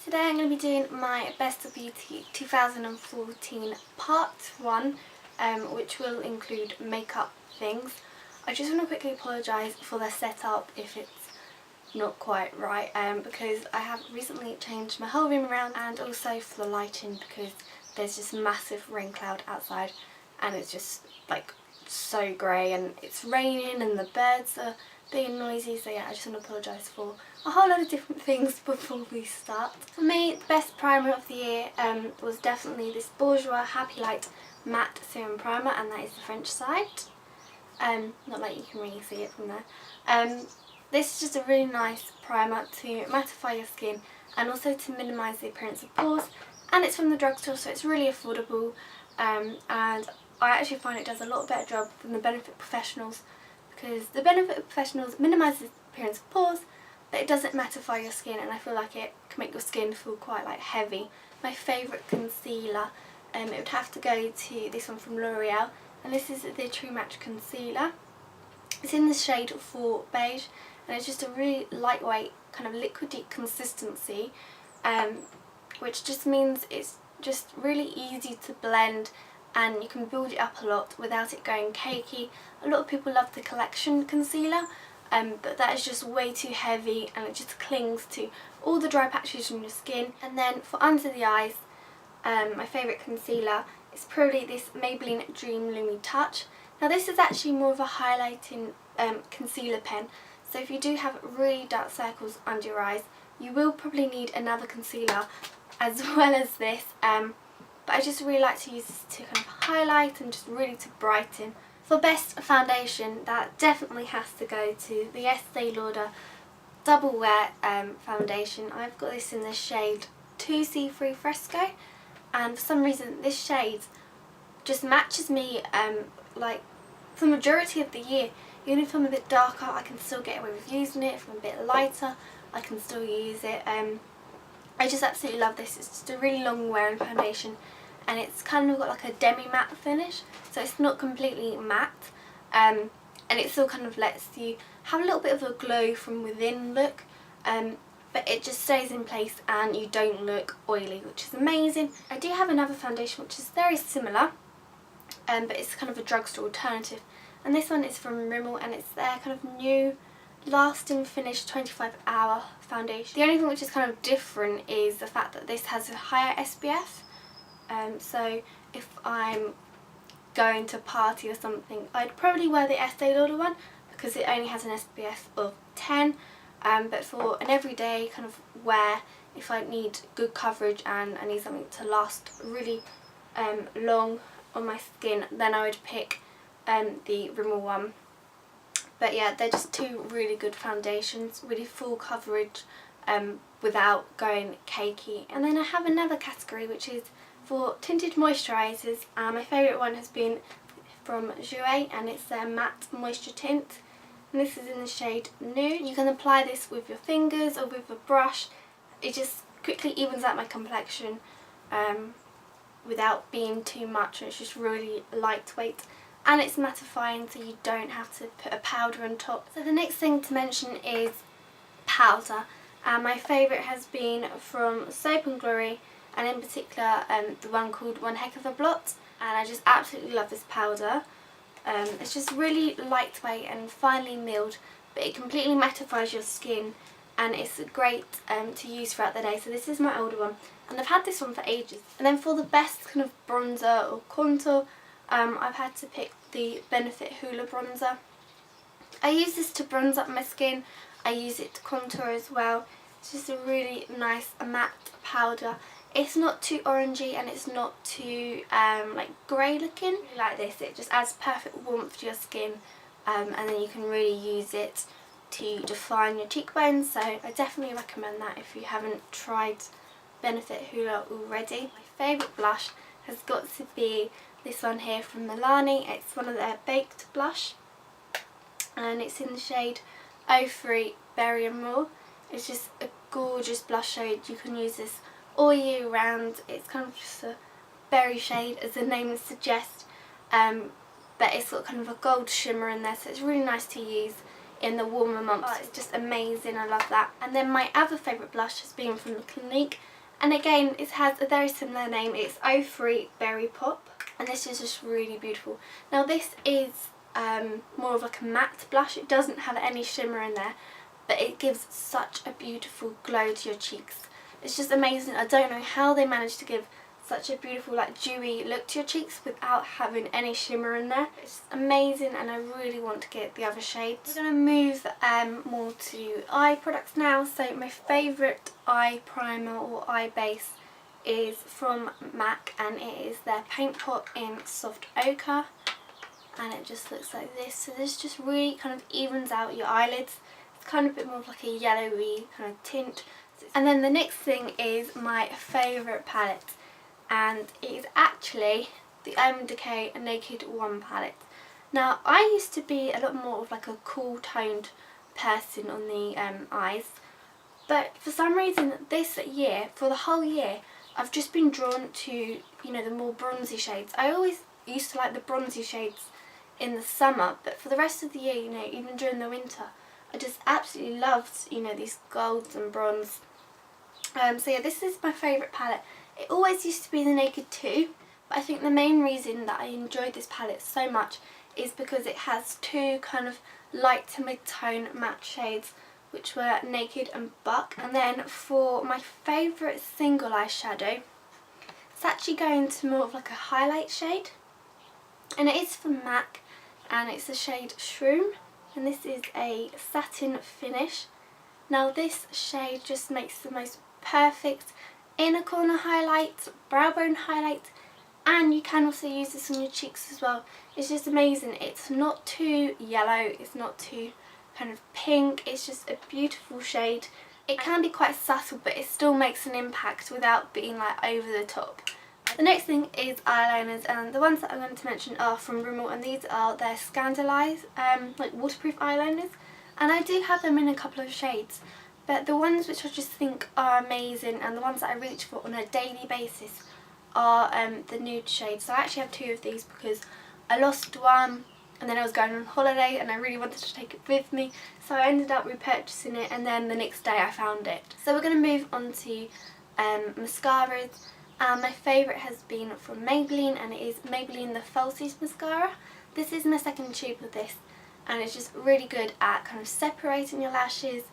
Today I'm going to be doing my Best of Beauty 2014 part 1, which will include makeup things. I just want to quickly apologise for the setup if it's not quite right, because I have recently changed my whole room around, and also for the lighting because there's just a massive rain cloud outside and it's just like so grey and it's raining and the birds are being noisy, so yeah, I just want to apologise for a whole lot of different things before we start. For me, the best primer of the year was definitely this Bourjois Happy Light Matte Serum Primer, and that is the French side. Not like you can really see it from there. This is just a really nice primer to mattify your skin and also to minimise the appearance of pores, and it's from the drugstore, so it's really affordable, and I actually find it does a lot better job than the Benefit Professionals, because the Benefit Professionals minimises the appearance of pores, but it doesn't mattify your skin, and I feel like it can make your skin feel quite like heavy. My favourite concealer, it would have to go to this one from L'Oreal, and this is the True Match Concealer. It's in the shade 4 Beige, and it's just a really lightweight kind of liquidy consistency, which just means it's just really easy to blend and you can build it up a lot without it going cakey. A lot of people love the Collection concealer, but that is just way too heavy and it just clings to all the dry patches on your skin. And then for under the eyes, my favourite concealer is probably this Maybelline Dream Lumi Touch. Now this is actually more of a highlighting concealer pen, so if you do have really dark circles under your eyes, you will probably need another concealer as well as this, but I just really like to use this to kind of highlight and just really to brighten. For best foundation, that definitely has to go to the Estee Lauder Double Wear foundation. I've got this in the shade 2C3 Fresco, and for some reason this shade just matches me like for the majority of the year. Even if I'm a bit darker, I can still get away with using it. If I'm a bit lighter, I can still use it. I just absolutely love this. It's just a really long wearing foundation, and it's kind of got like a demi-matte finish, so it's not completely matte, and it still kind of lets you have a little bit of a glow from within look, but it just stays in place and you don't look oily, which is amazing. I do have another foundation which is very similar, but it's kind of a drugstore alternative, and this one is from Rimmel, and it's their kind of new lasting finish 25-hour foundation. The only thing which is kind of different is the fact that this has a higher SPF, so if I'm going to party or something, I'd probably wear the Estee Lauder one because it only has an SPF of 10, but for an everyday kind of wear, if I need good coverage and I need something to last really long on my skin, then I would pick the Rimmel one. But yeah, they're just two really good foundations, really full coverage without going cakey. And then I have another category which is for tinted moisturisers. My favourite one has been from Jouer, and it's their matte moisture tint, and this is in the shade Nude. You can apply this with your fingers or with a brush. It just quickly evens out my complexion without being too much, and it's just really lightweight. And it's mattifying, so you don't have to put a powder on top. So the next thing to mention is powder. My favourite has been from Soap&Glory, and in particular the one called One Heck of a Blot, and I just absolutely love this powder. It's just really lightweight and finely milled, but it completely mattifies your skin, and it's great to use throughout the day. So this is my older one, and I've had this one for ages. And then for the best kind of bronzer or contour, I've had to pick the Benefit Hoola bronzer. I use this to bronze up my skin. I use it to contour as well. It's just a really nice matte powder. It's not too orangey and it's not too like grey looking. Like this, it just adds perfect warmth to your skin, and then you can really use it to define your cheekbones. So I definitely recommend that if you haven't tried Benefit Hoola already. My favourite blush has got to be this one here from Milani. It's one of their baked blush, and it's in the shade 03 Berry and More. It's just a gorgeous blush shade. You can use this all year round. It's kind of just a berry shade, as the name suggests, but it's got kind of a gold shimmer in there, so it's really nice to use in the warmer months. It's just amazing, I love that. And then my other favourite blush has been from the Clinique, and again it has a very similar name. It's Ochre Berry Pop, and this is just really beautiful. Now this is more of like a matte blush. It doesn't have any shimmer in there, but it gives such a beautiful glow to your cheeks. It's just amazing. I don't know how they managed to give such a beautiful like dewy look to your cheeks without having any shimmer in there. It's amazing, and I really want to get the other shades. We're going to move more to eye products now. So my favourite eye primer or eye base is from MAC, and it is their Paint Pot in Soft Ochre, and it just looks like this. So this just really kind of evens out your eyelids. It's kind of a bit more of like a yellowy kind of tint. And then the next thing is my favourite palette, and it is actually the Decay Naked One palette. Now I used to be a lot more of like a cool toned person on the eyes, but for some reason this year, for the whole year, I've just been drawn to, you know, the more bronzy shades. I always used to like the bronzy shades in the summer, but for the rest of the year, you know, even during the winter, I just absolutely loved, you know, these golds and bronze. So yeah, this is my favourite palette. It always used to be the Naked 2, but I think the main reason that I enjoyed this palette so much is because it has two kind of light to mid-tone matte shades, which were Naked and Buck. And then for my favourite single eyeshadow, it's actually going to more of like a highlight shade, and it is from MAC, and it's the shade Shroom, and this is a satin finish. Now this shade just makes the most perfect inner corner highlight, brow bone highlight, and you can also use this on your cheeks as well. It's just amazing. It's not too yellow, it's not too kind of pink, it's just a beautiful shade. It can be quite subtle, but it still makes an impact without being like over the top. The next thing is eyeliners, and the ones that I'm going to mention are from Rimmel, and these are their Scandalize like waterproof eyeliners, and I do have them in a couple of shades. But the ones which I just think are amazing, and the ones that I reach for on a daily basis, are the nude shades. So I actually have two of these because I lost one, and then I was going on holiday and I really wanted to take it with me, so I ended up repurchasing it, and then the next day I found it. So we're going to move on to mascaras, and my favourite has been from Maybelline, and it is Maybelline the Falsies mascara. This is my second tube of this, and it's just really good at kind of separating your lashes,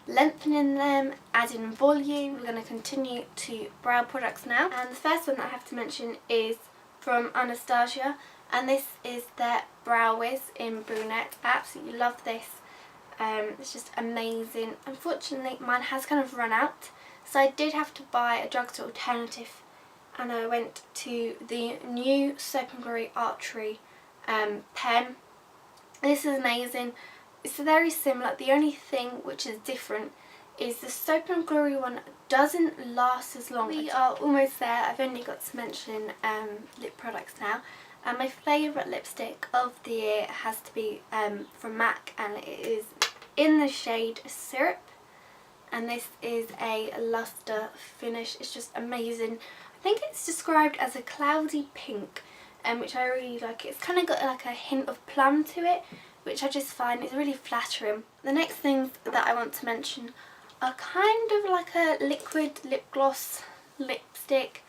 lengthening them, adding volume. We're going to continue to brow products now, and the first one that I have to mention is from Anastasia, and this is their Brow Wiz in Brunette. I absolutely love this. It's just amazing. Unfortunately mine has kind of run out, so I did have to buy a drugstore alternative, and I went to the new Soap&Glory Archery pen. This is amazing. It's very similar. The only thing which is different is the Soap&Glory one doesn't last as long. We are almost there. I've only got to mention lip products now. And my favourite lipstick of the year has to be from MAC, and it is in the shade Syrup. And this is a luster finish. It's just amazing. I think it's described as a cloudy pink, which I really like. It's kind of got like a hint of plum to it, which I just find is really flattering. The next things that I want to mention are kind of like a liquid lip gloss lipstick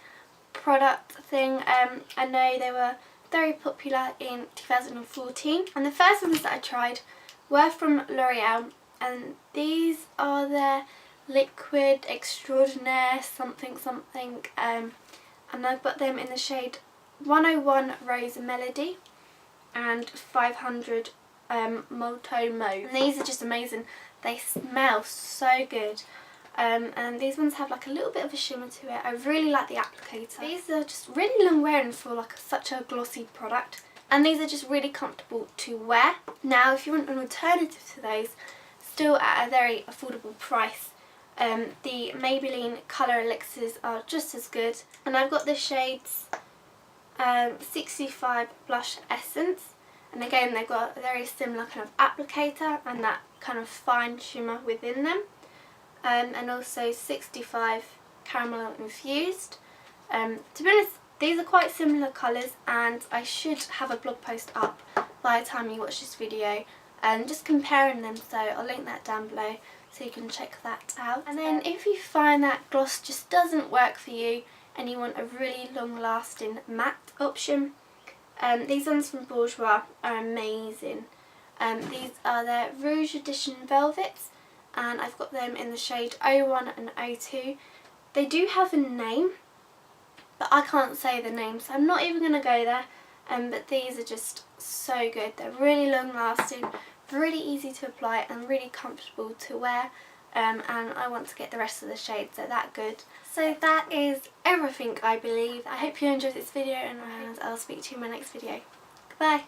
product thing. I know they were very popular in 2014, and the first ones that I tried were from L'Oreal, and these are their liquid Extraordinare something something, and I've got them in the shade 101 Rose Melody and 500 Molto Mauve. And these are just amazing. They smell so good, and these ones have like a little bit of a shimmer to it. I really like the applicator. These are just really long wearing for like such a glossy product, and these are just really comfortable to wear. Now if you want an alternative to those, still at a very affordable price, the Maybelline colour elixirs are just as good, and I've got the shades 65 Blush Essence, and again they've got a very similar kind of applicator and that kind of fine shimmer within them, and also 65 Caramel Infused. To be honest, these are quite similar colours, and I should have a blog post up by the time you watch this video and just comparing them, so I'll link that down below so you can check that out. And then if you find that gloss just doesn't work for you and you want a really long lasting matte option, these ones from Bourjois are amazing. These are their Rouge Edition Velvets, and I've got them in the shade 01 and 02. They do have a name, but I can't say the name, so I'm not even going to go there. But these are just so good. They're really long lasting, really easy to apply and really comfortable to wear. And I want to get the rest of the shades, so that good. So that is everything, I believe. I hope you enjoyed this video, and I'll speak to you in my next video. Goodbye.